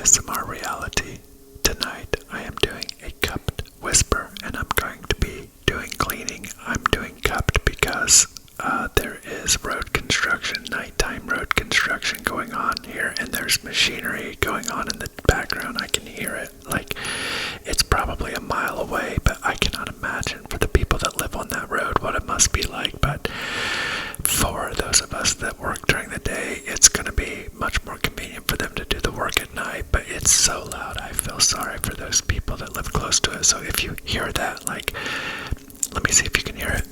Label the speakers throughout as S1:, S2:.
S1: ASMR reality. Tonight I am doing a cupped whisper and I'm going to be doing cleaning. I'm doing cupped because there is road construction, nighttime road construction going on here, and there's machinery going on in the background. I can hear it. Like, it's probably a mile away, but I cannot imagine for the people that live on that road what it must be like. But for those of us that work during the day, it's going to be much more convenient for them to do the work at night, but it's so loud. I feel sorry for those people that live close to it. So if you hear that, like, let me see if you can hear it.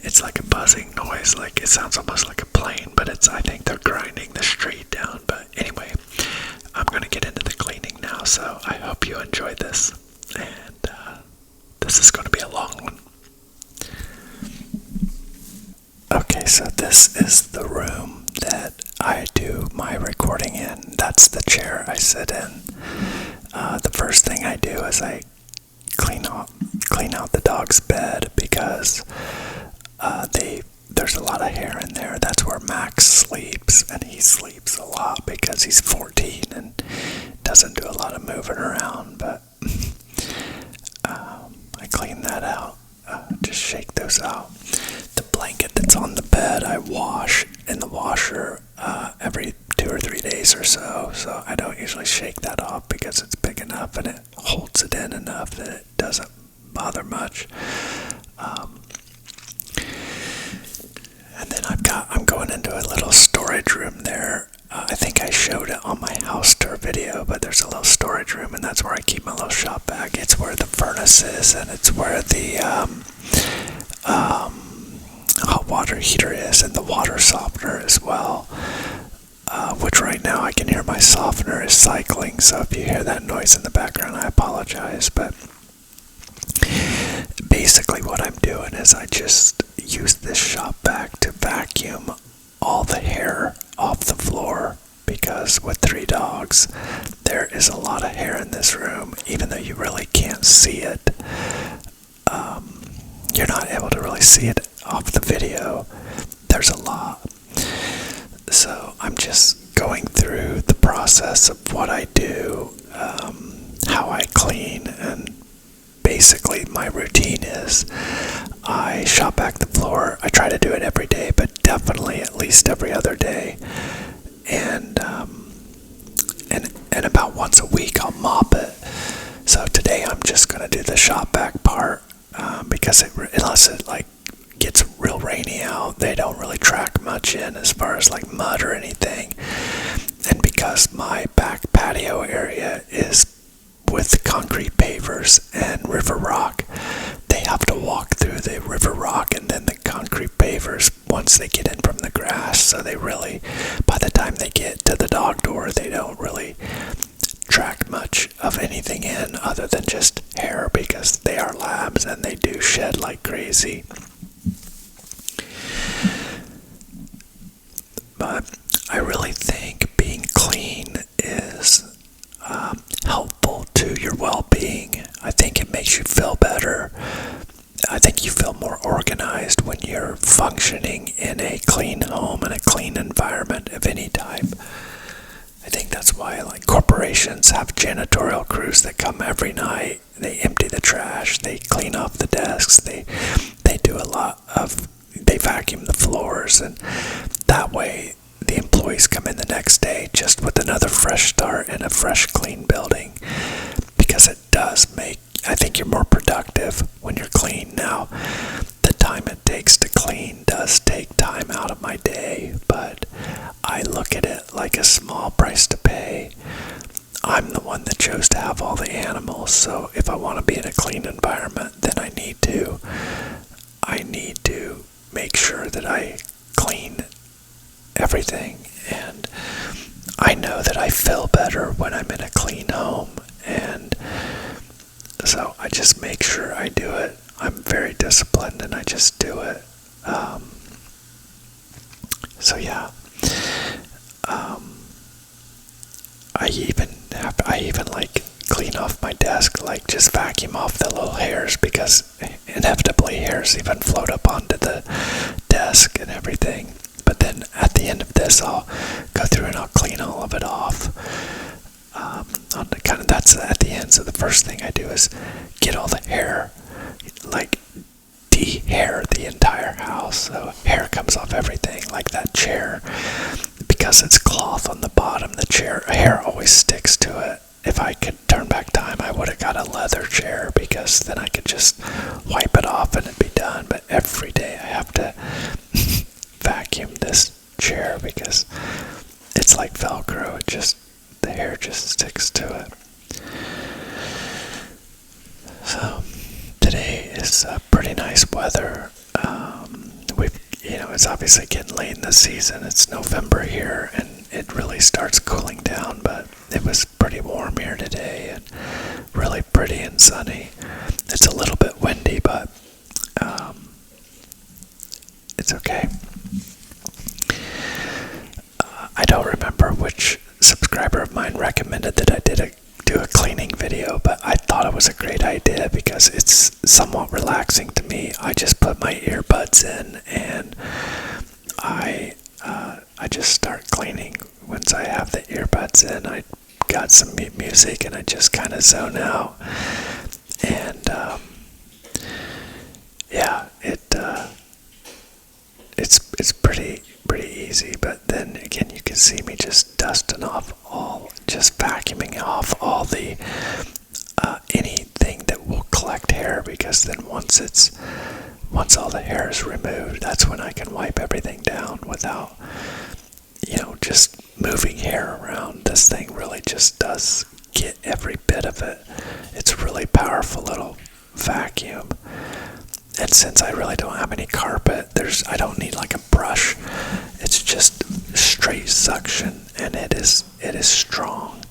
S1: It's like a buzzing noise, like it sounds almost like a plane, but I think they're grinding the street down. But anyway, I'm going to get into the cleaning now, so I hope you enjoyed this, and this is going to be a long one. Okay, so this is the room that I do my recording in. That's the chair I sit in. The first thing I do is I clean out the dog's bed because there's a lot of hair in there. That's where Max sleeps, and he sleeps a lot because he's 14 and doesn't do a lot of moving around. But I clean that out. Just shake those out. The blanket that's on the bed I wash in the washer every 2 or 3 days or so. So I don't usually shake that off because it's big enough and it holds it in enough that it doesn't bother much. And then I'm going into a little storage room there. I think I showed it on my house tour video, but there's a little storage room, and that's where I keep my little shop bag. It's where the furnace is, and it's where the hot water heater is, and the water softener as well. Which right now I can hear my softener is cycling, so if you hear that noise in the background, I apologize. But basically what I'm doing is I just use this shop vac to vacuum all the hair off the floor, because with 3 dogs there is a lot of hair in this room. Even though you really can't see it, you're not able to really see it off the video. There's a lot. So I'm just going through the process of what I do, how I clean, and basically my routine is I shop back the floor. I try to do it every day, but definitely at least every other day. And about once a week I'll mop it. So today I'm just going to do the shop back part because unless it like gets real rainy out, they don't really track much in as far as like mud or anything. And because my back patio area is with concrete pavers and river rock, they have to walk through the river rock and then the concrete pavers once they get in from the grass. So they really, by the time they get to the dog door, they don't really track much of anything in other than just hair, because they are labs and they do shed like crazy. But I really think being clean is helpful to your well-being. I think it makes you feel better. I think you feel more organized when you're functioning in a clean home and a clean environment of any type. I think that's why like corporations have janitorial crews that come every night. They empty the trash, they clean off the desks, they do a lot of, they vacuum the floors, and that way the employees come in the next day just with another fresh start in a fresh, clean building, because it does make, I think you're more productive when you're clean. Now, the time it takes to clean does take time out of my day, but I look at it like a small price to pay. I'm the one that chose to have all the animals, so if I want to be in a clean environment, then I need to make sure that I clean everything, and I know that I feel better when I'm in a clean home, and so I just make sure I do it. I'm very disciplined and I just do it. So yeah, I even like clean off my desk, like just vacuum off the little hairs, because inevitably hairs even float up onto the desk and everything. But then at the end of this, I'll go through and I'll clean all of it off. That's at the end. So the first thing I do is get all the hair, like de-hair the entire house. So hair comes off everything, like that chair. Because it's cloth on the bottom, the chair, hair always sticks to it. If I could turn back time, I would have got a leather chair, because then I could just wipe it off and it'd be done. But every day I have to vacuum this chair because it's like Velcro. The hair just sticks to it. So today is pretty nice weather. It's obviously getting late in the season. It's November here, and it really starts cooling down, but it was pretty warm here today and really pretty and sunny. It's a little bit windy, but it's okay. I don't remember which subscriber of mine recommended that I do a cleaning video, but I thought it was a great idea because it's somewhat relaxing to me. I just put my earbuds in and I just start cleaning. Once I have the earbuds in, I got some music and I just kind of zone out. And it's pretty easy. But then again, you can see me just dusting off just vacuuming off all the anything that will collect hair, because then once all the hair is removed, that's when I can wipe everything down without just moving hair around. This thing really just does get every bit of it. It's a really powerful little vacuum. And since I really don't have any carpet, I don't need like a brush. It's just straight suction, and it is strong,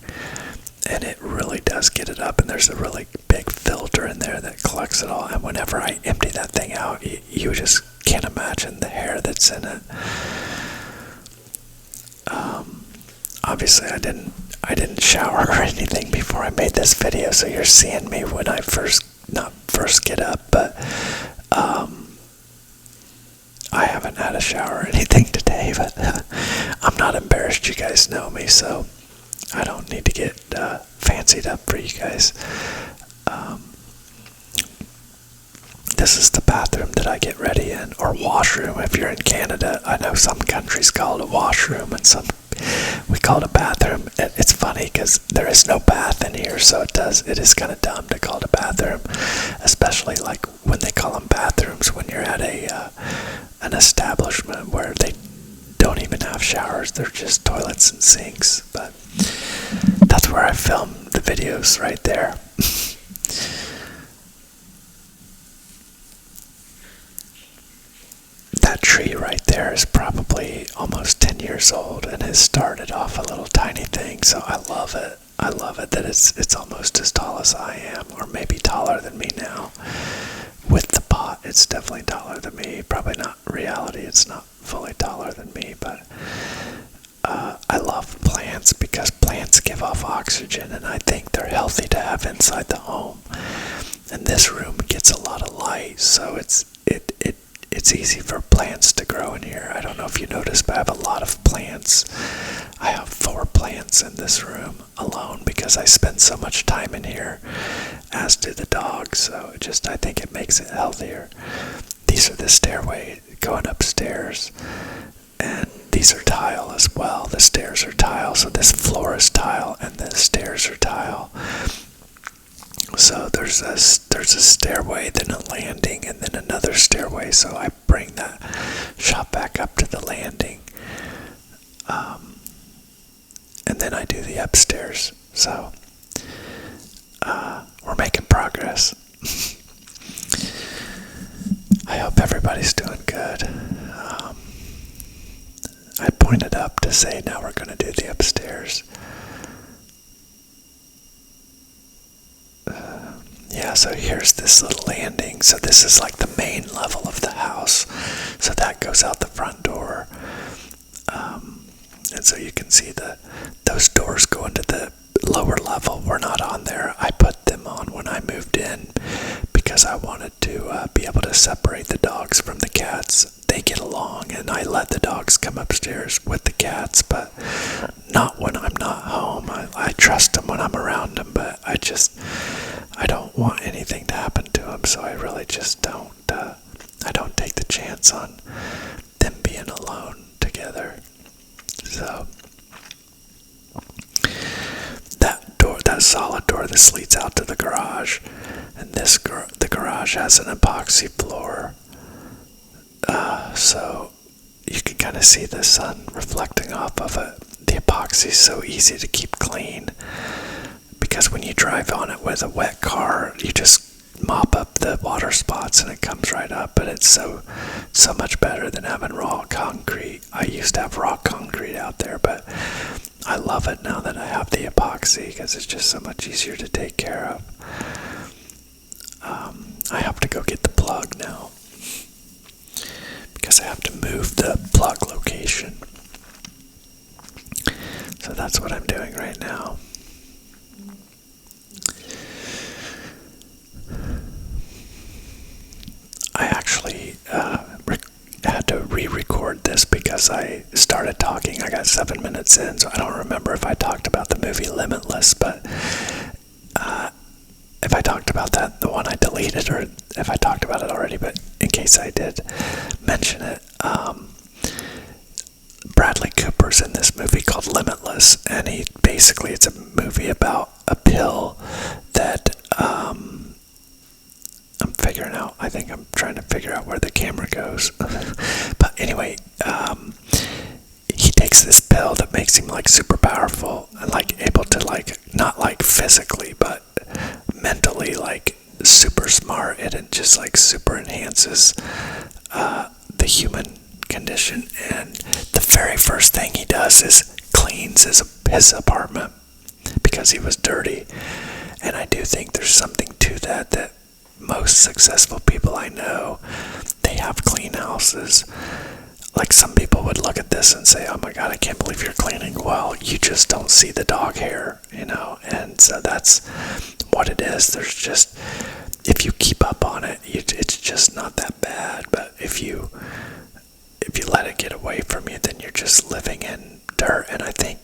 S1: and it really does get it up. And there's a really big filter in there that collects it all. And whenever I empty that thing out, you just can't imagine the hair that's in it. Obviously, I didn't shower or anything before I made this video, so you're seeing me when I not first get up, but I haven't had a shower or anything today, but I'm not embarrassed. You guys know me, so I don't need to get fancied up for you guys. This is the bathroom that I get ready in, or washroom if you're in Canada. I know some countries call it a washroom and some we call it a bathroom. It's funny because there is no bath in here, so it is kind of dumb to call it a bathroom, especially like when they call them bathrooms when you're at an establishment where they don't even have showers. They're just toilets and sinks. But that's where I film the videos, right there. That tree right there is probably almost 10 years old and has started off a little tiny thing, so I love it. I love it that it's almost as tall as I am, or maybe taller than me now. With the pot, it's definitely taller than me. Probably not reality, it's not fully taller than me, but I love plants because plants give off oxygen, and I think they're healthy to have inside the home. And this room gets a lot of light, so it's easy for plants to grow in here. I don't know if you noticed, but I have a lot of plants. I have 4 plants in this room alone because I spend so much time in here, as do the dogs, so I think it makes it healthier. These are the stairway going upstairs, and these are tile as well. The stairs are tile, so this floor is tile and the stairs are tile. So there's a stairway, then a landing, and then another stairway. So I bring that shop back up to the landing, and then I do the upstairs. So we're making progress. I hope everybody's doing good. I pointed up to say now we're going to do the upstairs. So here's this little landing. So this is like the main level of the house. So that goes out the front door. And so you can see those doors go into the lower level. We're not on there. I put them on when I moved in because I wanted to be able to separate the dogs from the cats. They get along, and I let the dogs dogs come upstairs with the cats, but not when I'm not home. I trust them when I'm around them, but I don't want anything to happen to them, so I really just don't. I don't take the chance on them being alone together. So that solid door, this leads out to the garage, and the garage has an epoxy floor, so you can kind of see the sun reflecting off of it. The epoxy is so easy to keep clean because when you drive on it with a wet car, you just mop up the water spots and it comes right up. But it's so much better than having raw concrete. I used to have raw concrete out there, but I love it now that I have the epoxy because it's just so much easier to take care of. I have to go get the plug now because I have to move the plug location. So that's what I'm doing right now. I actually had to re-record this because I started talking. I got 7 minutes in, so I don't remember if I talked about the movie Limitless, but if I talked about that, the one I deleted, or if I talked about it already, but in case I did mention it, Bradley Cooper's in this movie called Limitless, and it's a movie about a pill that I'm figuring out. I think I'm trying to figure out where the camera goes. But anyway, he takes this pill that makes him like super powerful and like able to like, not like physically, but mentally like super smart, and it just like super enhances the human condition. And the very first thing he does is cleans his apartment because he was dirty. And I do think there's something to that most successful people I know, they have clean houses. Like some people would look at this and say, oh my God, I can't believe you're cleaning. Well, you just don't see the dog hair, and so that's what it is. There's just, if you keep up on it, it's just not that bad. But if you let it get away from you, then you're just living in dirt. And I think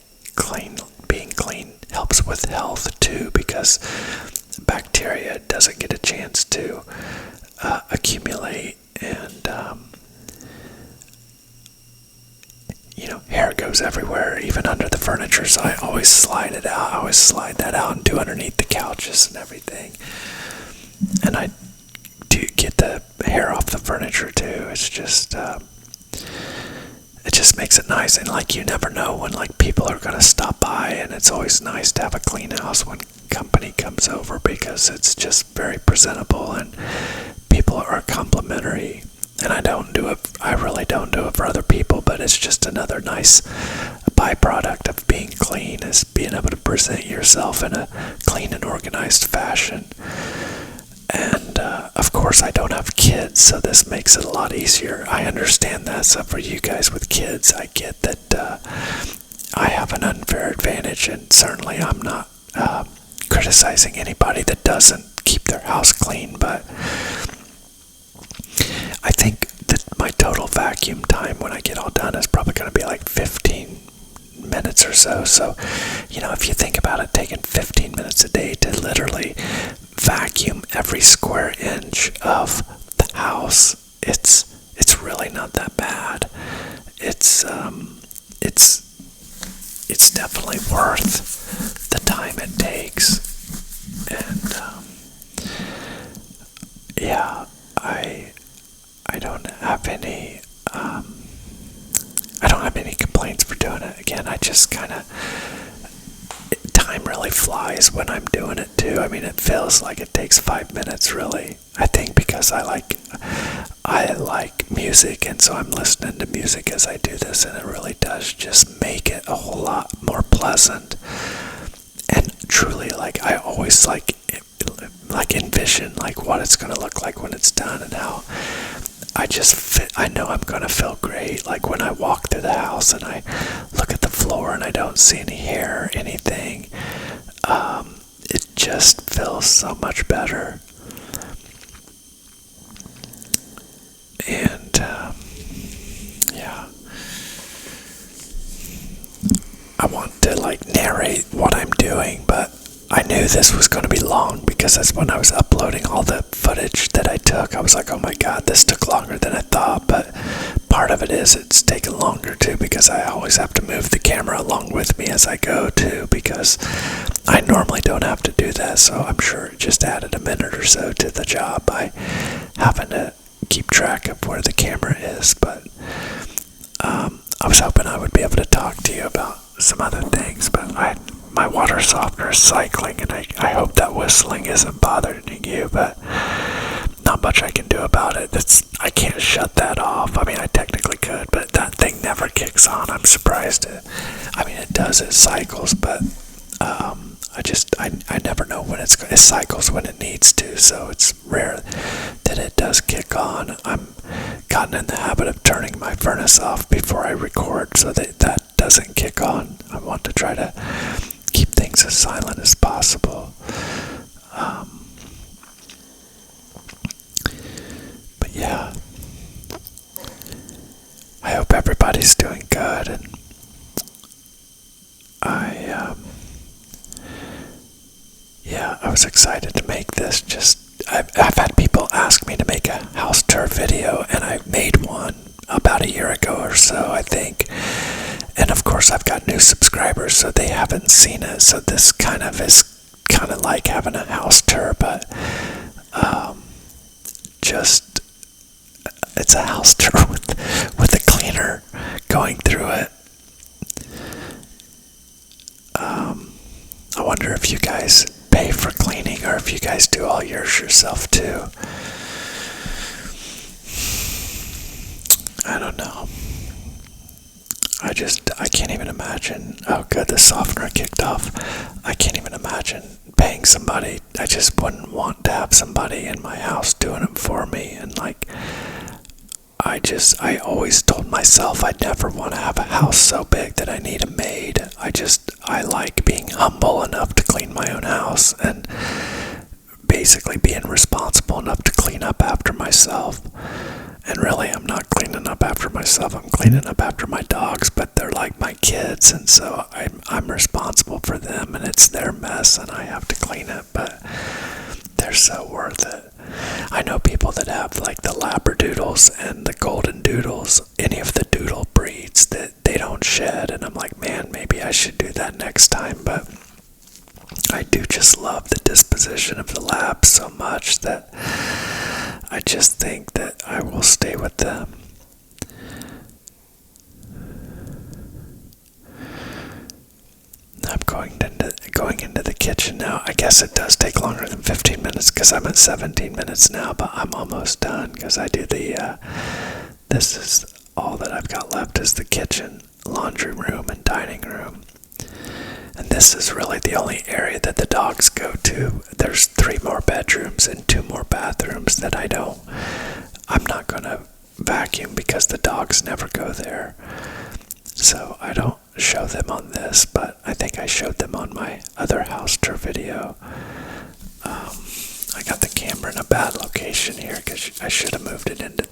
S1: being clean helps with health too, because bacteria doesn't get a chance to accumulate, and hair goes everywhere, even under the furniture, so I always slide it out. I always slide that out and do underneath the couches and everything. And I do get the hair off the furniture too. It's just it just makes it nice, and like you never know when like people are gonna stop by, and it's always nice to have a clean house when company comes over because it's just very presentable and people are complimentary. And I really don't do it for other people, but it's just another nice byproduct of being clean, is being able to present yourself in a clean and organized fashion. And of course I don't have kids, so this makes it a lot easier. I understand that. So for you guys with kids, I get that I have an unfair advantage, and certainly I'm not criticizing anybody that doesn't keep their house clean, but I think that my total vacuum time when I get all done is probably going to be like 15 minutes or so. So, if you think about it, taking 15 minutes a day to literally vacuum every square inch of the house, it's really not that bad. It's definitely worth the time it takes. And I don't have any complaints for doing it. Again, I just time really flies when I'm doing it too. I mean, it feels like it takes 5 minutes really. I think because I like music, and so I'm listening to music as I do this, and it really does just make it a whole lot more pleasant. And truly, like, I always like envision like what it's going to look like when it's done, and how I know I'm going to feel great. Like when I walk through the house and I look at the floor and I don't see any hair or anything, it just feels so much better. And knew this was going to be long because that's when I was uploading all the footage that I took. I was like, oh my god, this took longer than I thought. But part of it is it's taken longer too because I always have to move the camera along with me as I go too, because I normally don't have to do that. So I'm sure it just added a minute or so to the job by having to keep track of where the camera is. But I was hoping I would be able to talk to you about some other things, but my water softener is cycling, and I hope that whistling isn't bothering you, but not much I can do about it. I can't shut that off. I mean, I technically could, but that thing never kicks on. I'm surprised it does, it cycles, but I never know when it cycles when it needs to, so it's rare that it does kick on. I'm gotten in the habit of turning my furnace off before I record so that doesn't kick on. I want to try to keep things as silent as possible. But yeah, I hope everybody's doing good, and I was excited to make this. I've had people ask me to make a house tour video, and I made one about a year ago or so, I think. And of course, I've got new subscribers, so they haven't seen it. So this is kind of like having a house tour, but it's a house tour with a cleaner going through it. I wonder if you guys pay for cleaning or if you guys do all yours yourself too. I don't know. I can't even imagine. Oh good, the softener kicked off. I can't even imagine paying somebody. I just wouldn't want to have somebody in my house doing it for me. And I always told myself I'd never want to have a house so big that I need a maid. I like being humble enough to clean my own house and basically being responsible enough to clean up after myself. And really, I'm not cleaning up after myself. I'm cleaning up after my dogs, but they're like my kids, and so I'm responsible for them, and it's their mess, and I have to clean it, but they're so worth it. I know people that have like the Labradoodles and the Golden Doodles, any of the doodle breeds that they don't shed, and I'm like, man, maybe I should do that next time, but I do just love the disposition of the Labs so much that I just think that I will stay with them. I'm going into the kitchen now. I guess it does take longer than 15 minutes because I'm at 17 minutes now, but I'm almost done because I do this is all that I've got left is the kitchen, laundry room, and dining room. And this is really the only area that the dogs go to. There's 3 more bedrooms and 2 more bathrooms that I'm not going to vacuum because the dogs never go there. So I don't show them on this, but I think I showed them on my other house tour video. I got the camera in a bad location here because I should have moved it into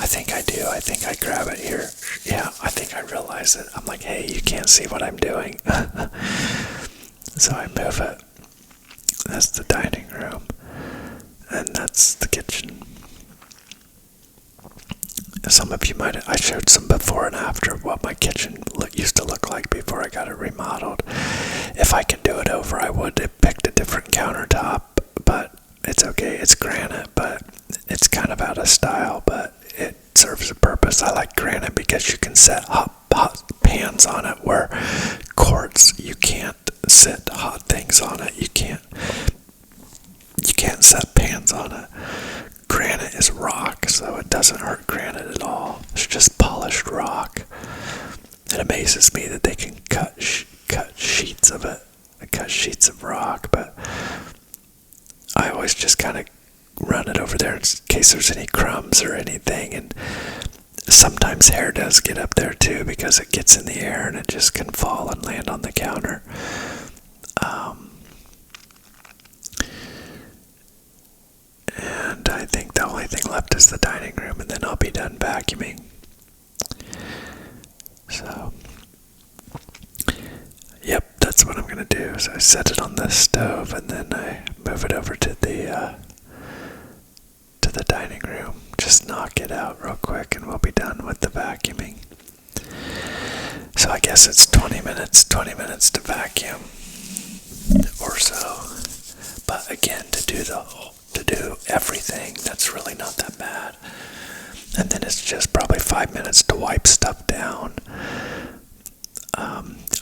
S1: I think I do. I think I grab it here. Yeah, I think I realize it. I'm like, hey, you can't see what I'm doing. So I move it. That's the dining room. And that's the kitchen. Some of you I showed some before and after of what my kitchen used to look like before I got it remodeled. If I can do it over, I would have picked a different countertop, but it's okay. It's granite, but it's kind of out of style, but it serves a purpose. I like granite because you can set hot pans on it, where quartz, you can't set hot things on it. You can't set pans on it. Granite is rock, so it doesn't hurt granite at all. It's just polished rock. It amazes me that they can cut sheets of it, cut sheets of rock, but I always just kind of run it over there in case there's any crumbs or anything, and sometimes hair does get up there too because it gets in the air and it just can fall and land on the counter. And I think the only thing left is the dining room, and then I'll be done vacuuming. So, yep, that's what I'm going gonna do is I set it on the stove and then I move it over to the dining room. Just knock it out real quick and we'll be done with the vacuuming. So I guess it's 20 minutes to vacuum or so. But again, to do everything, that's really not that bad. And then it's just probably 5 minutes to wipe stuff down.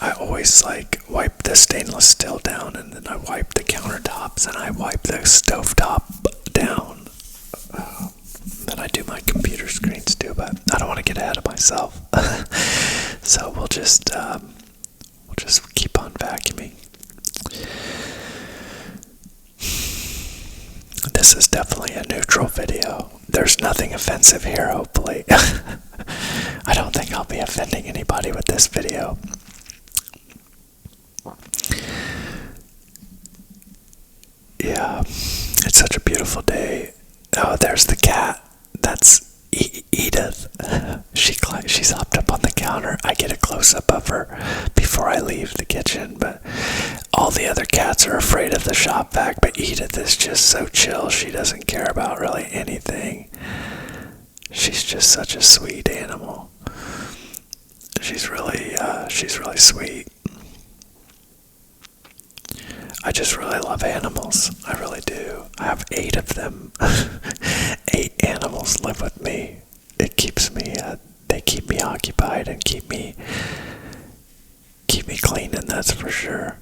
S1: I always wipe the stainless steel down, and then I wipe the countertops, and I wipe the stovetop down. Then I do my computer screens too, but I don't want to get ahead of myself. So we'll just keep on vacuuming. This is definitely a neutral video. There's nothing offensive here, hopefully. I don't think I'll be offending anybody with this video. Yeah, it's such a beautiful day. Oh, there's the cat. That's Edith. She's hopped up on the counter. I get a close-up of her before I leave the kitchen, but all the other cats are afraid of the shop vac, but Edith is just so chill. She doesn't care about really anything. She's just such a sweet animal. She's really sweet. I just really love animals. I really do. I have 8 of them. 8 animals live with me. It keeps me, they keep me occupied and keep me clean, and that's for sure.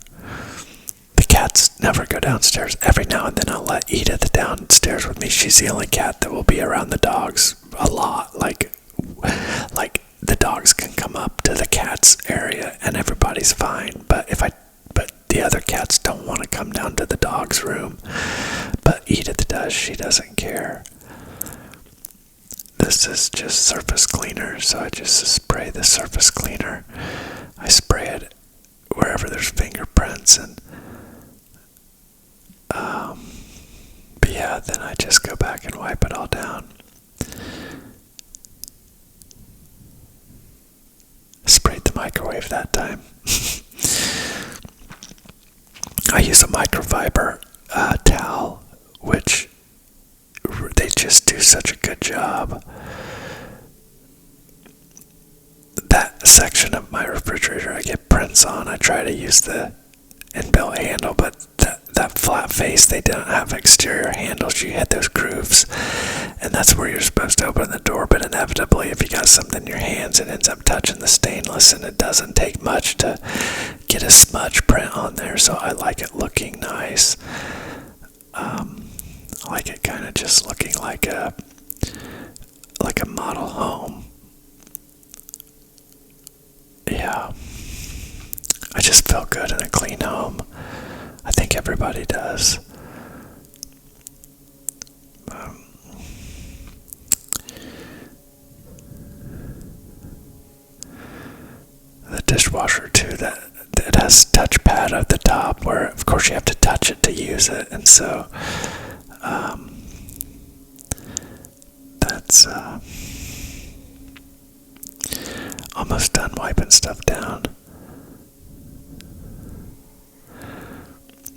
S1: The cats never go downstairs. Every now and then I'll let Edith downstairs with me. She's the only cat that will be around the dogs a lot. Like the dogs can come up to the cats area and everybody's fine. But the other cats don't want to come down to the dog's room. But Edith does. She doesn't care. This is just surface cleaner, so I just spray the surface cleaner. I spray it wherever there's fingerprints, and but yeah, then I just go back and wipe it all down. Sprayed the microwave that time. I use a microfiber towel, which they just do such a good job. That section of my refrigerator I get prints on. I try to use the inbuilt handle, but that flat face, they don't have exterior handles. You hit those grooves, and that's where you're supposed to open the door. But inevitably, if you got something in your hands, it ends up touching the stainless, and it doesn't take much to get a smudge print on there. So I like it looking nice. I like it kind of just looking like a model home. Yeah, I just feel good in a clean home. I think everybody does. The dishwasher too, that it has a touchpad at the top where of course you have to touch it to use it, and so that's almost done wiping stuff down.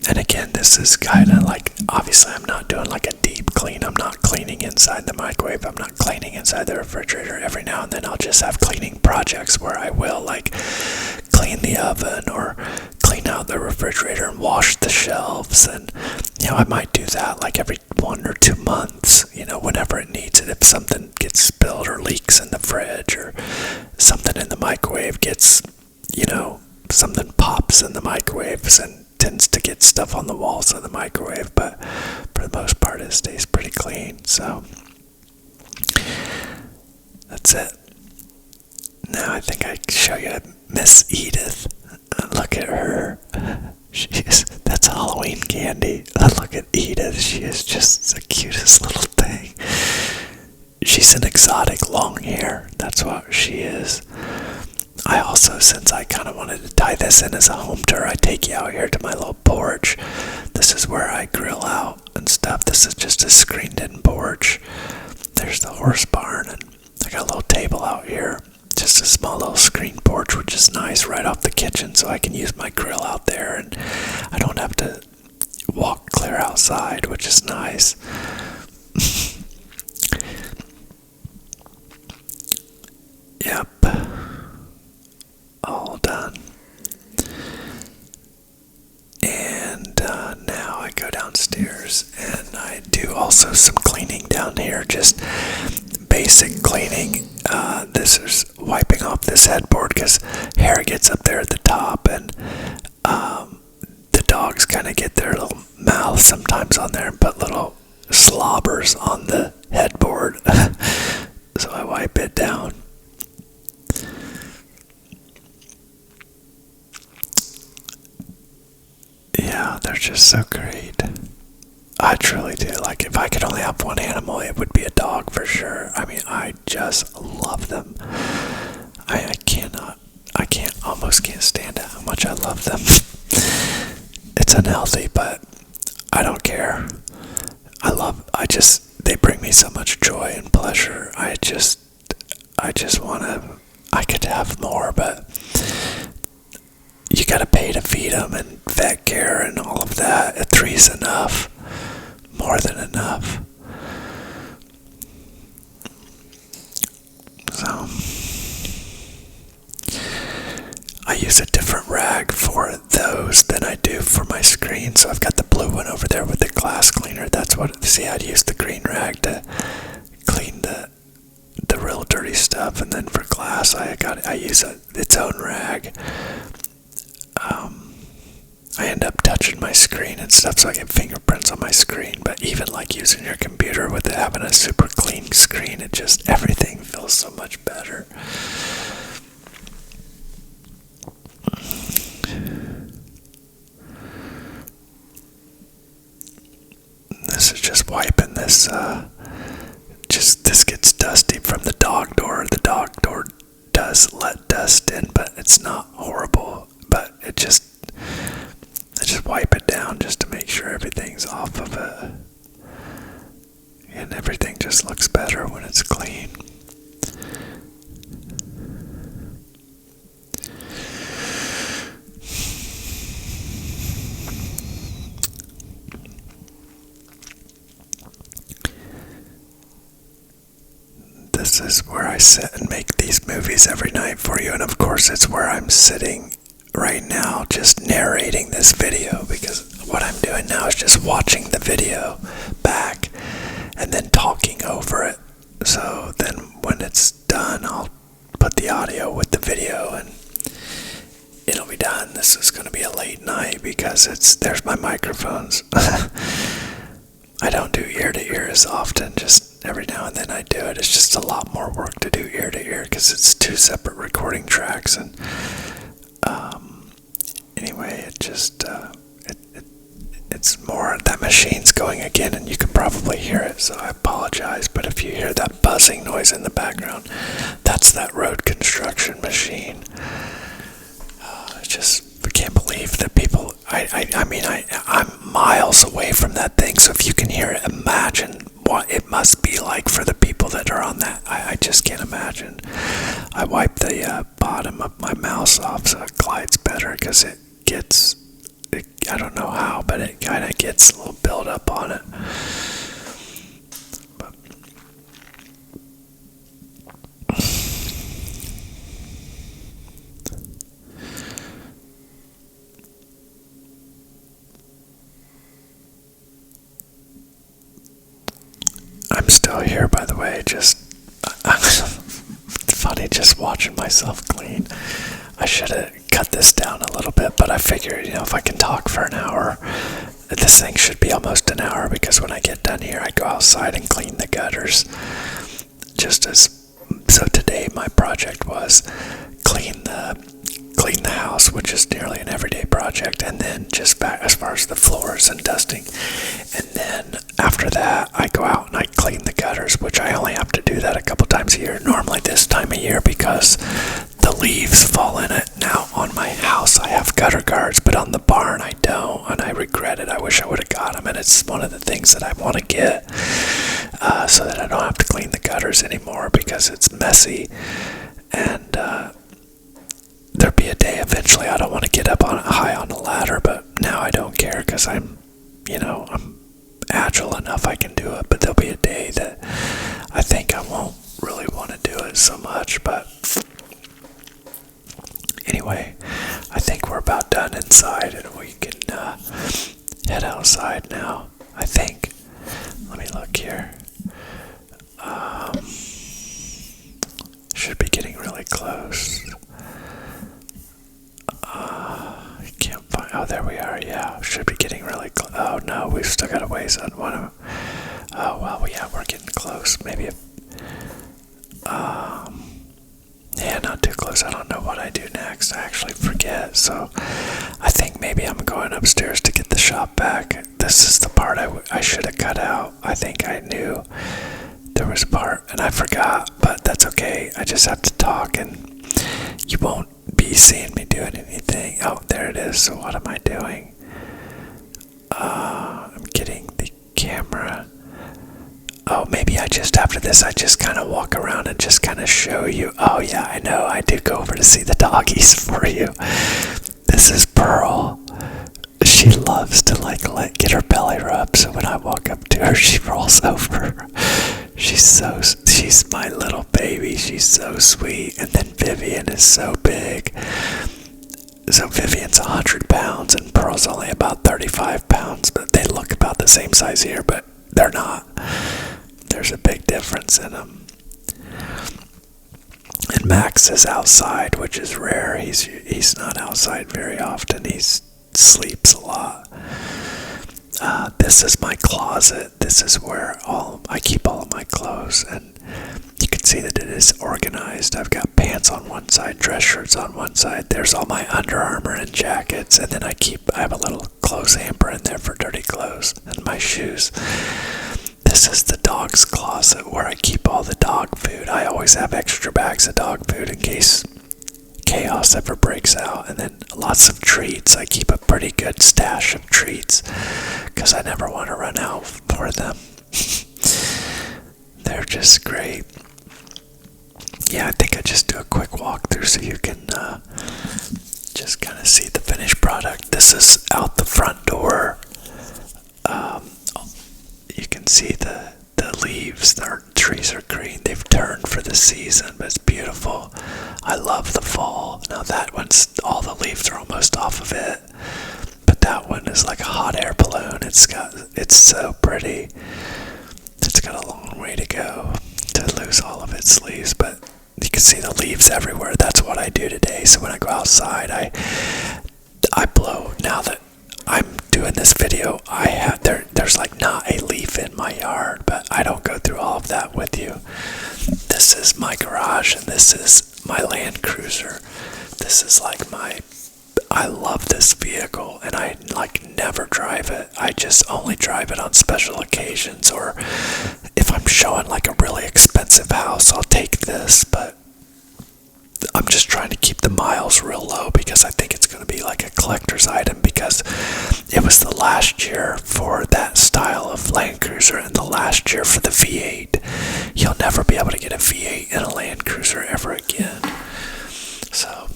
S1: And again, this is kind of like, obviously I'm not doing like a deep clean. I'm not cleaning inside the microwave. I'm not cleaning inside the refrigerator. Every now and then I'll just have cleaning projects where I will like clean the oven or clean out the refrigerator and wash the shelves. And, I might do that like every 1 or 2 months, whenever it needs it. If something gets spilled or leaks in the fridge, or something in the microwave gets, something pops in the microwaves and tends to get stuff on the walls of the microwave, but for the most part it stays pretty clean. So that's it. Now I think I can show you Miss Edith. Look at her. That's Halloween candy. Look at Edith. She is just the cutest little thing. She's an exotic long hair. That's what she is. I also, since I kind of wanted to tie this in as a home tour, I take you out here to my little porch. This is where I grill out and stuff. This is just a screened-in porch. There's the horse barn, and I got a little table out here. Just just a small little screen porch, which is nice, right off the kitchen, so I can use my grill out there, and I don't have to walk clear outside, which is nice. Yep. All done. And now I go downstairs and I do also some cleaning down here, just basic cleaning. This is wiping off this headboard because hair gets up there at the top, and the dogs kind of get their little mouths sometimes on there and put little slobbers on the headboard. So I wipe it down. Yeah, they're just so great. I truly do. Like, if I could only have one animal, it would be a dog for sure. I mean, I just love them. Almost can't stand it how much I love them. It's unhealthy, but I don't care. They bring me so much joy and pleasure. I just I could have more, but you gotta pay to feed them and vet care and all of that. 3's enough. More than enough. So I use a different rag for those than I do for my screen. So I've got the blue one over there with the glass cleaner. I'd use the green rag to clean the real dirty stuff, and then for glass I use its own rag. I end up touching my screen and stuff, so I get fingerprints on my screen. But even like using your computer with having a super clean screen, everything feels so much better. This is just wiping this. This gets dusty from the dog door. The dog door does let dust in, but it's not horrible. But I just wipe it down just to make sure everything's off of it. And everything just looks better when it's clean. This is where I sit and make these movies every night for you, and of course it's where I'm sitting right now just narrating this video, because what I'm doing now is just watching the video back and then talking over it. So then when it's done, I'll put the audio with the video and it'll be done. This is going to be a late night because there's my microphones. I don't do ear to ear as often, just every now and then I do it. It's just a lot more work to do ear to ear because it's 2 separate recording tracks, and anyway, it's more, that machine's going again and you can probably hear it, so I apologize, but if you hear that buzzing noise in the background, that's that road construction machine. I can't believe that people, I'm miles away from that thing, so if you can hear it, imagine what it must be like for the people that are on that. I just can't imagine. I wipe the bottom of my mouse off so it glides better, because I don't know how, but it kind of gets a little build up on it. But I'm still here, by the way, it's funny just watching myself clean. I should have cut this down a little bit, but I figured, if I can talk for an hour, this thing should be almost an hour, because when I get done here, I go outside and clean the gutters. So today my project was clean the house, which is nearly an everyday project, and then just back as far as the floors and dusting. And then after that, I go out and I clean the gutters, which I only have to do that a couple times a year, normally this time of year, because the leaves fall in it. Now on my house I have gutter guards, but on the barn I don't, and I regret it. I wish I would have got them, and it's one of the things that I want to get, so that I don't have to clean the gutters anymore, because it's messy. And there'll be a day eventually I don't want to get up on high on the ladder, but now I don't care because I'm agile enough I can do it. But there'll be a day that I think I won't really want to do it so much. But anyway, I think we're about done inside and we can head outside now, I think. Let me look here. Should be getting really close. I can't find. Oh, there we are. Yeah, should be getting really close. Oh no, we've still got a ways on one of them. Oh well, yeah, we're getting close. Maybe yeah, not too close. I don't know what I do next. I actually forget. So I think maybe I'm going upstairs to get the shop back. This is the part I should have cut out. I think I knew there was a part and I forgot, but that's okay. I just have to talk and you won't be seeing me doing anything. Oh, there it is. So what am I doing? I'm getting the camera. Oh, maybe after this, I just kind of walk around and just kind of show you. Oh, yeah, I know. I did go over to see the doggies for you. This is Pearl. She loves to, get her belly rubbed. So when I walk up to her, she rolls over. She's my little baby. She's so sweet. And then Vivian is so big. So Vivian's 100 pounds and Pearl's only about 35 pounds. But they look about the same size here, but they're not. There's a big difference in them. And Max is outside, which is rare. He's not outside very often. He sleeps a lot. This is my closet. This is where I keep all of my clothes, and you can see that it is organized. I've got pants on one side, dress shirts on one side. There's all my Under Armour and jackets, and then I have a little clothes hamper in there for dirty clothes and my shoes. This is the dog's closet where I keep all the dog food. I always have extra bags of dog food in case chaos ever breaks out. And then lots of treats. I keep a pretty good stash of treats because I never want to run out for them. They're just great. Yeah, I think I just do a quick walkthrough so you can just kind of see the finished product. This is out the front door. You can see the leaves. The trees are green. They've turned for the season, but it's beautiful. I love the fall. Now that one's, all the leaves are almost off of it, but that one is like a hot air balloon. It's so pretty. It's got a long way to go to lose all of its leaves, but you can see the leaves everywhere. That's what I do today. So when I go outside, I blow. Now that I'm doing this video, there's like not a leaf in my yard, but I don't go through all of that with you. This is my garage and this is my Land Cruiser. This is I love this vehicle and I never drive it. I just only drive it on special occasions, or if I'm showing a really expensive house, I'll take this, but I'm just trying to keep the miles real low because I think it's going to be like a collector's item, because it was the last year for that style of Land Cruiser and the last year for the V8. You'll never be able to get a V8 in a Land Cruiser ever again. So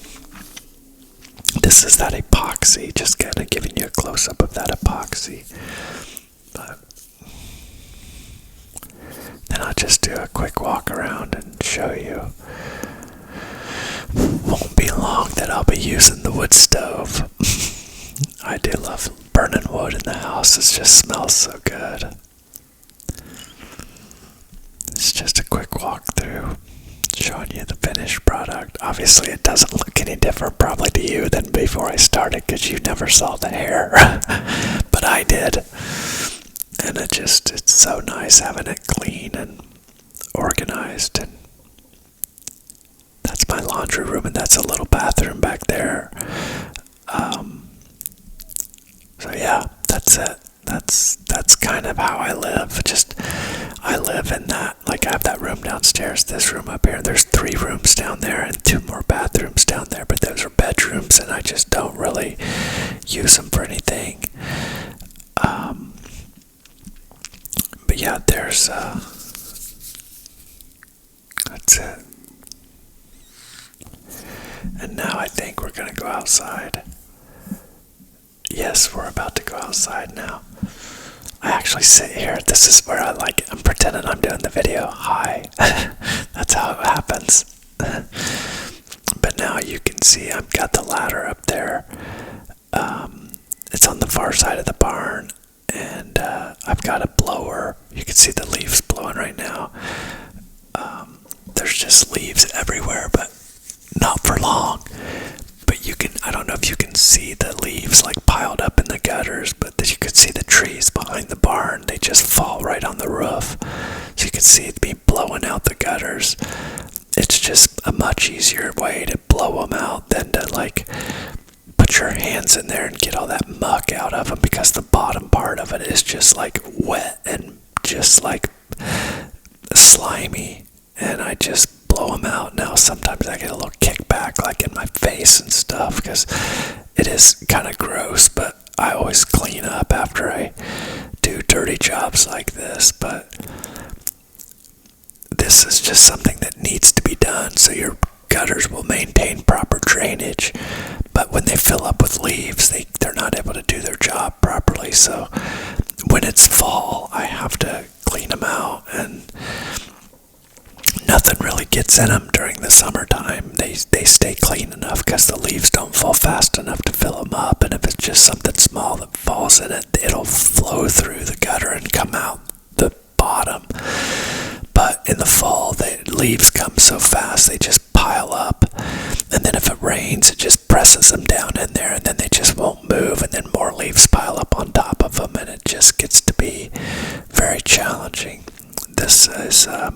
S1: this is that epoxy, just kind of giving you a close-up of that epoxy. But then I'll just do a quick walk around and show you. Won't be long that I'll be using the wood stove. I do love burning wood in the house. It just smells so good. It's just a quick walkthrough showing you the finished product. Obviously it doesn't look any different probably to you than before I started because you never saw the hair. But I did. And it's so nice having it clean and organized. And that's my laundry room, and that's a little bathroom back there. So yeah, that's it. That's kind of how I live. I live in that, I have that room downstairs, this room up here. There's 3 rooms down there and 2 more bathrooms down there, but those are bedrooms, and I just don't really use them for anything. But yeah, that's it. And now I think we're gonna go outside. Yes, we're about to go outside now. I actually sit here. This is where I'm pretending I'm doing the video. Hi. That's how it happens. But now you can see I've got the ladder up there. It's on the far side of the barn, and I've got a blower. You can see the leaves blowing right now. There's just leaves everywhere, but not for long. But I don't know if you can see the leaves like piled up in the gutters, but you could see the trees behind the barn. They just fall right on the roof. So you can see it be blowing out the gutters. It's just a much easier way to blow them out than to put your hands in there and get all that muck out of them, because the bottom part of it is just wet and just slimy, and I just blow them out. Now sometimes I get a little kickback in my face and stuff because it is kind of gross, but I always clean up after I do dirty jobs like this. But this is just something that needs to be done so your gutters will maintain proper drainage. But when they fill up with leaves, they're not able to do their job properly. So when it's fall, I have to clean them out, and nothing really gets in them during the summertime. They stay clean enough because the leaves don't fall fast enough to fill them up. And if it's just something small that falls in it, it'll flow through the gutter and come out the bottom. But in the fall, the leaves come so fast, they just pile up. And then if it rains, it just presses them down in there, and then they just won't move, and then more leaves pile up on top of them, and it just gets to be very challenging. This is a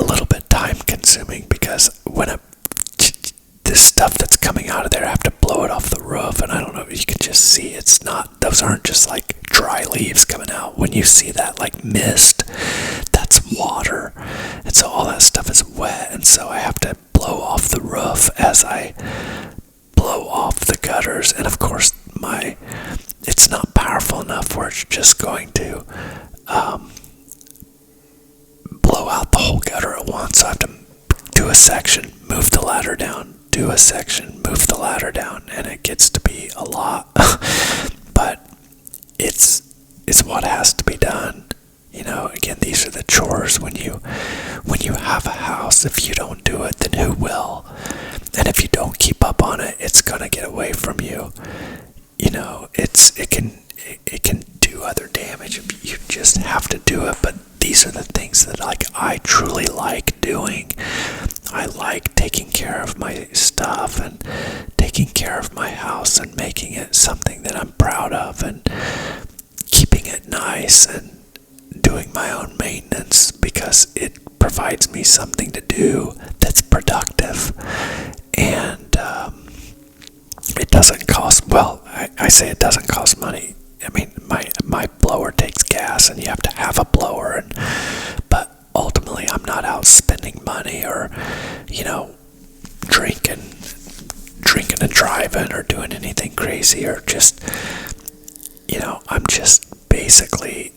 S1: little bit time consuming, because this stuff that's coming out of there, I have to blow it off the roof, and I don't know if you can just see, those aren't just dry leaves coming out. When you see that mist, that's water, and so all that stuff is wet, and so I have to blow off the roof as I blow off the gutters. And of course it's not powerful enough where it's just going to blow out the whole gutter at once. So I have to do a section, move the ladder down, do a section, move the ladder down, and it gets to be a lot. But it's what has to be done. Again, these are the chores when you have a house. If you don't do it, then who will? And if you don't keep up on it, it's gonna get away from you. It can do other damage. You just have to do it. But these are the things that I truly like doing. I like taking care of my stuff and taking care of my house and making it something that I'm proud of, and keeping it nice, and doing my own maintenance, because it provides me something to do that's productive. And it doesn't cost, I say it doesn't cost money. I mean, my blower takes gas, and you have to have a blower, but ultimately I'm not out spending money or drinking and driving or doing anything crazy, or just I'm just basically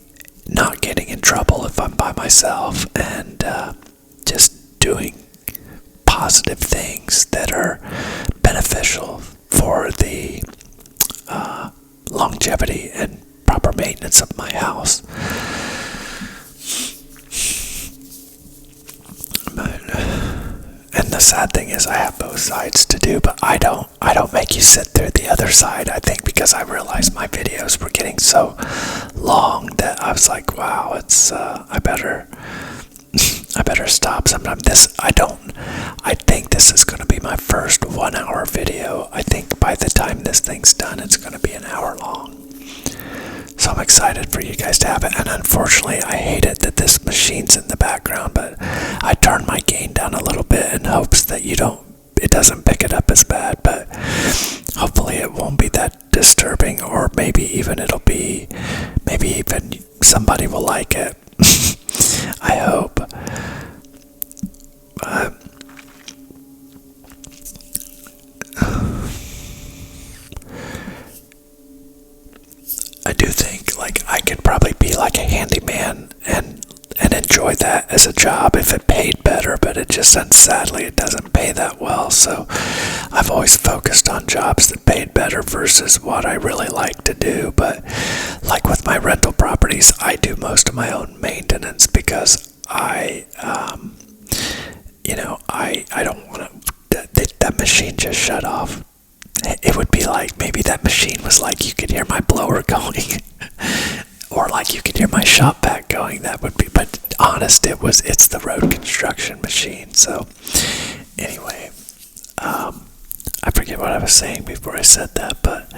S1: not getting in trouble if I'm by myself, and just doing positive things that are beneficial for the longevity and proper maintenance of my house. And the sad thing is I have both sides to do, but I don't make you sit through the other side. I think because I realized my videos were getting so long that I was like, wow, I better stop sometime. I think this is going to be my first 1 hour video. I think by the time this thing's done, it's going to be an hour long. So I'm excited for you guys to have it. And unfortunately, I hate it that this machine's in the background, but I turn my gain down a little bit in hopes that it doesn't pick it up as bad, but hopefully it won't be that disturbing, or maybe even somebody will like it. I hope. I do think I could probably be a handyman and enjoy enjoy that as a job if it paid better, but it just, sadly, it doesn't pay that well. So I've always focused on jobs that paid better versus what I really like to do. But like with my rental properties, I do most of my own maintenance because I don't want to, that machine just shut off. It would be like, maybe that machine was like, you could hear my blower going, or like you could hear my shop vac going. That would be, but honest, it's the road construction machine. So anyway, I forget what I was saying before I said that, but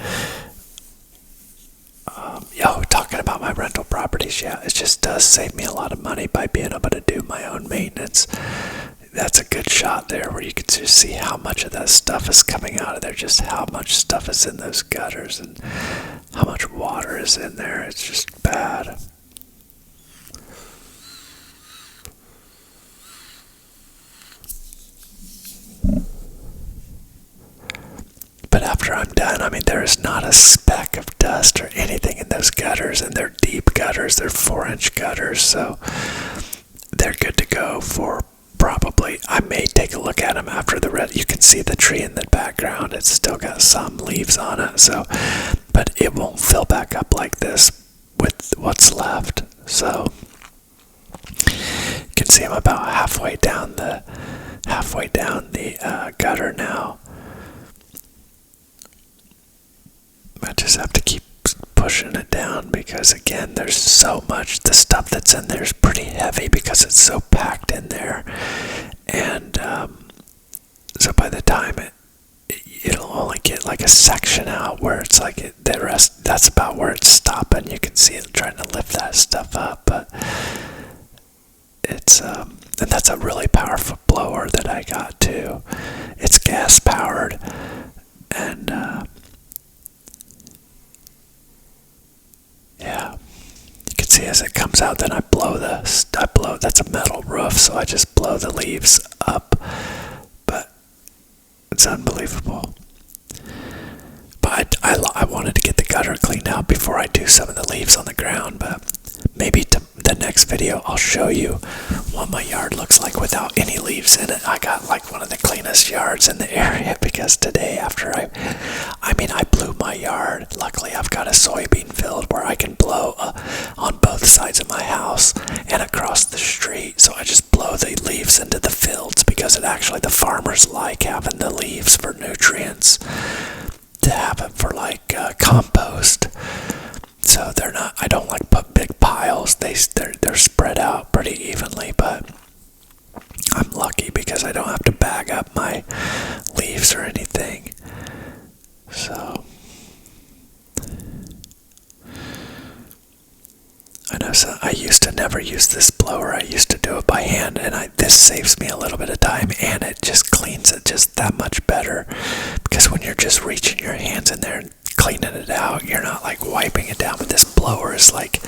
S1: talking about my rental properties, yeah, it just does save me a lot of money by being able to do my own maintenance. That's a good shot there where you can just see how much of that stuff is coming out of there, just how much stuff is in those gutters and how much water is in there. It's just bad. But after I'm done, I mean, there is not a speck of dust or anything in those gutters, and they're deep gutters. They're 4-inch gutters, so they're good to go for probably, I may take a look at them after the red. You can see the tree in the background. It's still got some leaves on it, so, but it won't fill back up like this with what's left. So you can see I'm about halfway down the gutter now. I just have to keep pushing it down because, again, there's so much. The stuff that's in there is pretty heavy because it's so packed in there. And so by the time it'll only get like a section out where it's like the rest, that's about where it's stopping. You can see it trying to lift that stuff up, but it's and that's a really powerful blower that I got too. It's gas powered, and yeah, you can see as it comes out, then I blow, that's a metal roof, so I just blow the leaves up, but it's unbelievable. But I wanted to get the gutter cleaned out before I do some of the leaves on the ground, but maybe the next video I'll show you what my yard looks like without any leaves in it. I got like one of the cleanest yards in the area because today after I blew my yard. Luckily I've got a soybean field where I can blow on both sides of my house and across the street. So I just blow the leaves into the fields because the farmers like having the leaves for nutrients, to have it for like compost. So I don't like put big piles. They're spread out pretty evenly, but I'm lucky because I don't have to bag up my leaves or anything. So I know, so I used to never use this blower. I used to do it by hand, and this saves me a little bit of time, and it just cleans it just that much better, because when you're just reaching your hands in there and cleaning it out, you're not like wiping it down. But this blower is like,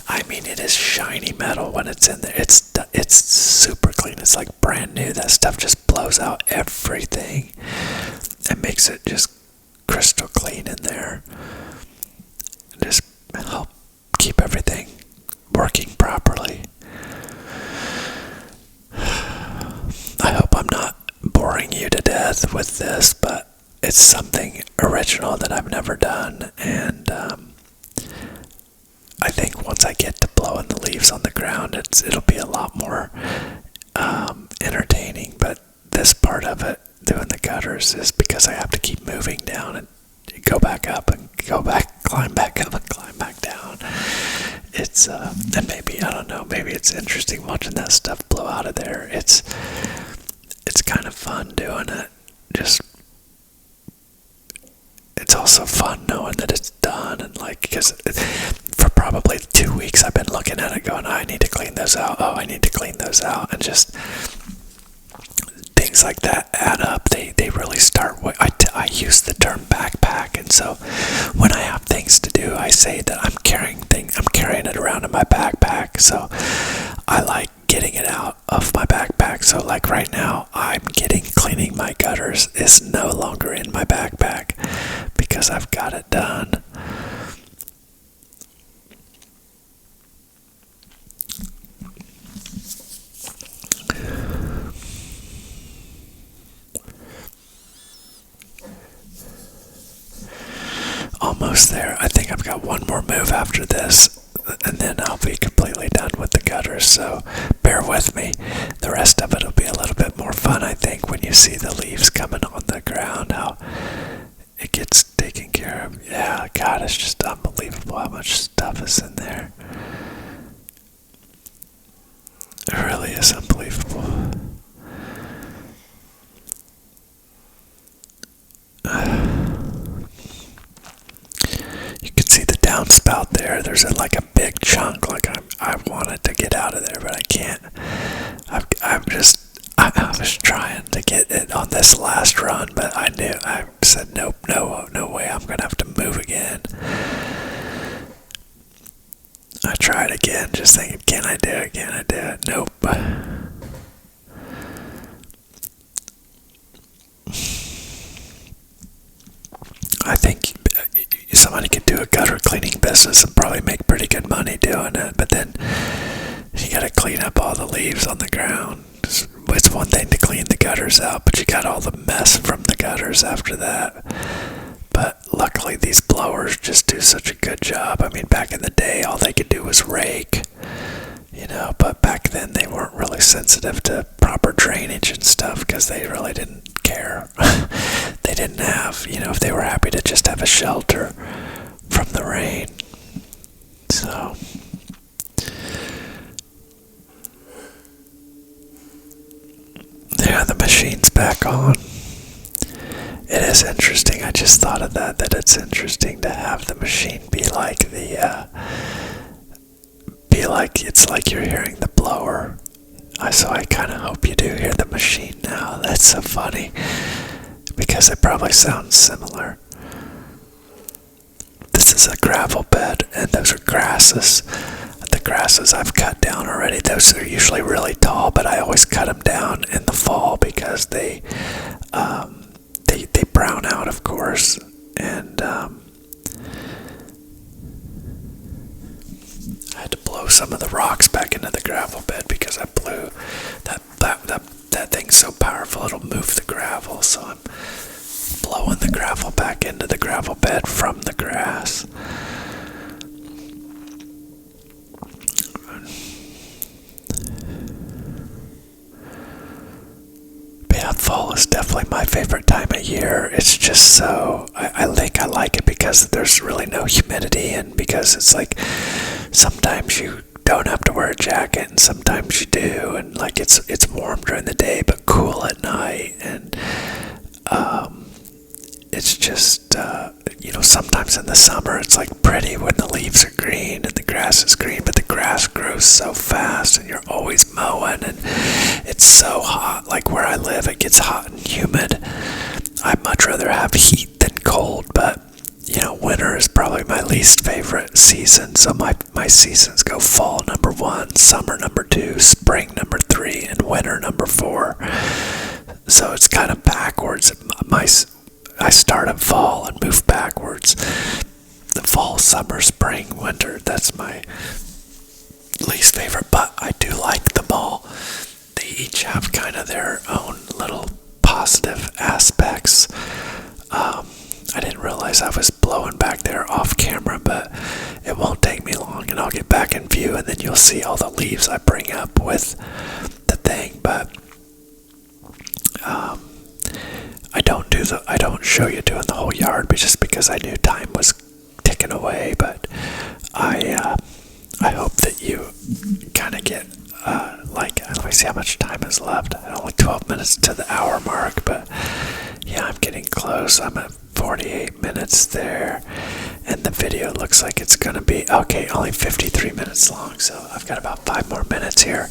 S1: it is shiny metal when it's in there. It's super clean. It's like brand new. That stuff just blows out everything and makes it just crystal clean in there. Just help keep everything working properly. I hope I'm not boring you to death with this, but it's something original that I've never done, and I think once I get to blowing the leaves on the ground, it'll be a lot more entertaining. But this part of it, doing the gutters, is because I have to keep moving down and go back up and go back, climb back up and climb back down. It's and maybe, I don't know, maybe it's interesting watching that stuff blow out of there. It's kind of fun doing it. It's also fun knowing that it's done, and because for probably 2 weeks I've been looking at it going, I need to clean those out, I need to clean those out, and just things like that add up. They really start. I use the term backpack, and so when I have things to do, I say that I'm carrying it around in my backpack. So I like getting it out of my backpack. So like right now, cleaning my gutters is no longer in my backpack because I've got it done. almost there. I think I've got one more move after this, and then I'll be completely done with the gutters, so bear with me. The rest of it will be a little bit more fun, I think, when you see the leaves coming on the ground, how it gets taken care of. Yeah, God, it's just unbelievable how much stuff is in there. It really is unbelievable. You can see the downspout there. There's like a big chunk. Like I wanted to get out of there, but I can't. I was trying to get it on this last run, but I said nope, no way. I'm gonna have to move again. I tried again, just thinking, can I do it? Can I do it? Nope. I think somebody could do a gutter cleaning business and probably make pretty good money doing it, but then you gotta clean up all the leaves on the ground. It's one thing to clean the gutters out, but you got all the mess from the gutters after that. But luckily these blowers just do such a good job. I mean, back in the day, all they could do was rake, but back then they weren't really sensitive to proper drainage and stuff because they really didn't care. They didn't have, if they were happy to just have a shelter from the rain. So, yeah, the machine's back on. It is interesting. I just thought of that it's interesting to have the machine be like it's like you're hearing the blower. So I kind of hope you do hear the machine now. That's so funny because it probably sounds similar. This is a gravel bed, and those are grasses. The grasses I've cut down already. Those are usually really tall, but I always cut them down in the fall because they brown out, of course, and I had to blow some of the rocks back into the gravel bed because I blew that thing's so powerful it'll move the gravel. So I'm blowing the gravel back into the gravel bed from the grass. Yeah, fall is definitely my favorite time of year. It's just so, I think I like it because there's really no humidity, and because it's like sometimes you don't have to wear a jacket and sometimes you do, and like it's warm during the day but cool at night, and it's just sometimes in the summer it's like pretty when the leaves are green and the grass is green, but the grass grows so fast and you're always mowing, and it's so hot. Like where I live, it gets hot and humid. I'd much rather have heat than cold, but winter is probably my least favorite season. So my seasons go fall number 1, summer number 2, spring number 3, and winter number 4. So it's kind of backwards. I start at fall and move backwards. The fall, summer, spring, winter, that's my least favorite, but I do like them all. They each have kind of their own little positive aspects. I didn't realize I was blowing back there off camera, but it won't take me long and I'll get back in view, and then you'll see all the leaves I bring up with the thing. But I don't show you doing the whole yard, but just because I knew time was ticking away. But I hope that you kind of get let me see how much time is left. Only 12 minutes to the hour mark, but yeah, I'm getting close. I'm at 48 minutes there, and the video looks like it's gonna be okay, only 53 minutes long, so I've got about 5 more minutes here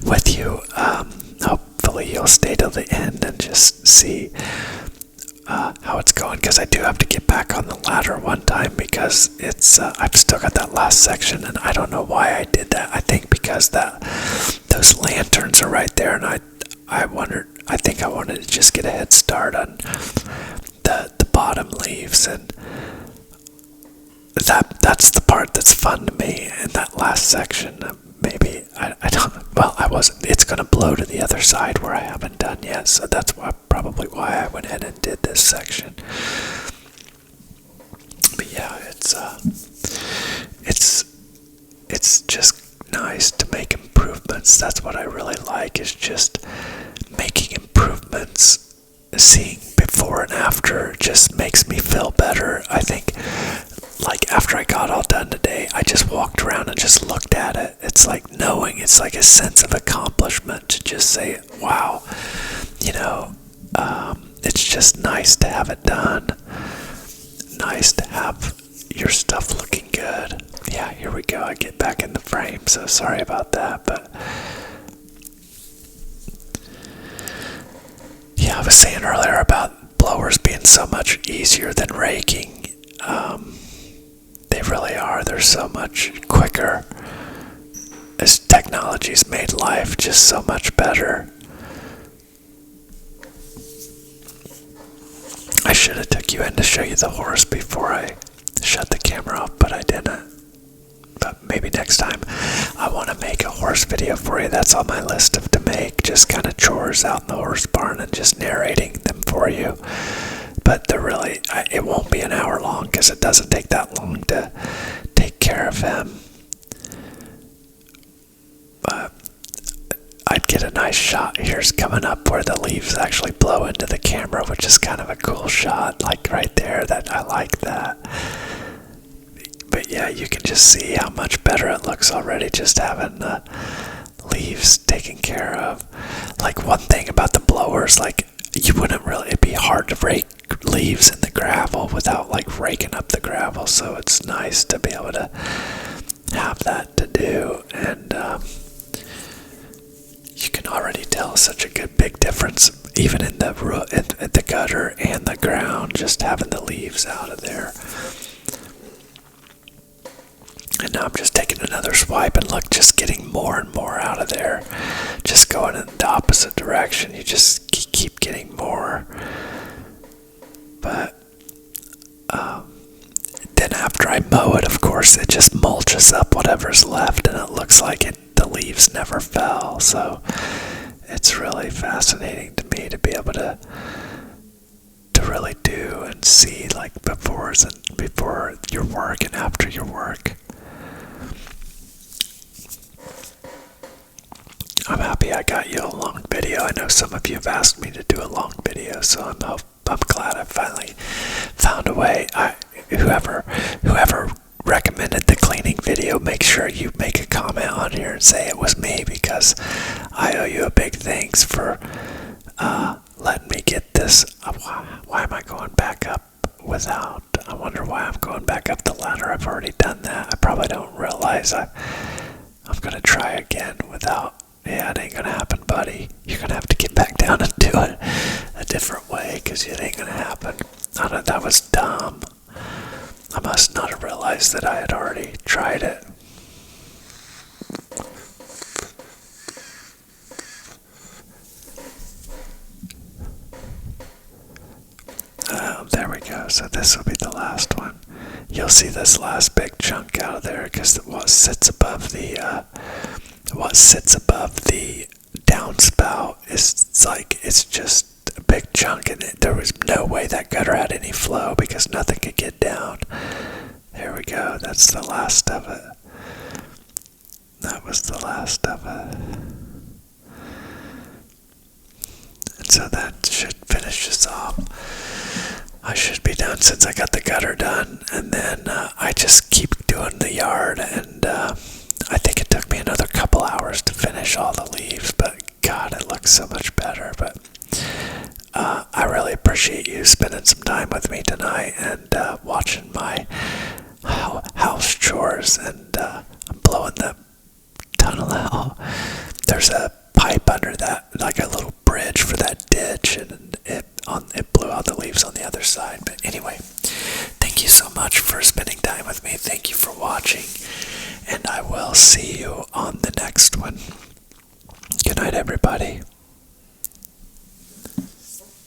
S1: with you. Hopefully you'll stay till the end and just see how it's going, because I do have to get back on the ladder one time because it's I've still got that last section, and I don't know why I did that. I think because those lanterns are right there, and I think I wanted to just get a head start on the bottom leaves, and that's the part that's fun to me in that last section. Maybe I don't. Well, I wasn't. It's gonna blow to the other side where I haven't done yet, so that's probably why I went ahead and did this section. But yeah, it's just nice to make improvements. That's what I really like, is just making improvements. Seeing before and after just makes me feel better. I think, like, after I got all done today, I just walked around and just looked at it. It's like knowing, it's like a sense of accomplishment to just say, wow, you know, it's just nice to have it done. Nice to have your stuff looking good. Yeah, here we go. I get back in the frame, so sorry about that, but yeah, I was saying earlier about blowers being so much easier than raking. They really are. They're so much quicker. As technology's made life just so much better. I should have took you in to show you the horse before I shut the camera off, but I didn't. But maybe next time. I want to make a horse video for you. That's on my list to make. Just kind of chores out in the horse barn and just narrating them for you. But they're really, it won't be an hour long because it doesn't take that long to take care of him. But I'd get a nice shot. Here's coming up where the leaves actually blow into the camera, which is kind of a cool shot, like right there. That I like that. But yeah, you can just see how much better it looks already just having the leaves taken care of. Like, one thing about the blowers, like, you wouldn't really, it'd be hard to rake leaves in the gravel without like raking up the gravel, so it's nice to be able to have that to do. And you can already tell such a good big difference even in the gutter and the ground, just having the leaves out of there. And now I'm just taking another swipe and look, just getting more and more out of there. Just going in the opposite direction. You just keep getting more. But then after I mow it, of course, it just mulches up whatever's left, and it looks like the leaves never fell. So it's really fascinating to me to be able to really do and see, like, before your work and after your work. I'm happy I got you a long video. I know some of you have asked me to do a long video, so I'm glad I finally found a way. Whoever recommended the cleaning video, make sure you make a comment on here and say it was me, because I owe you a big thanks for letting me get this. Why am I going back up without? I wonder why I'm going back up the ladder. I've already done that. I probably don't realize I'm going to try again without. Yeah, it ain't gonna happen, buddy. You're gonna have to get back down and do it a different way, because it ain't gonna happen. That was dumb. I must not have realized that I had already tried it. There we go. So this will be the last one. You'll see this last big chunk out of there, because what sits above the downspout it's just a big chunk, and there was no way that gutter had any flow because nothing could get down. There we go. That's the last of it. That was the last of it. And so that should finish this off. I should be done since I got the gutter done, and then I just keep doing the yard, and I think it took me another couple hours to finish all the leaves, but God, it looks so much better. But I really appreciate you spending some time with me tonight and watching my house chores, and I'm blowing the tunnel out. There's a pipe under that, like a little bridge for that ditch, and it blew out the leaves on the other side. But anyway, thank you so much for spending time with me. Thank you for watching, and I will see you on the next one. Good night, everybody.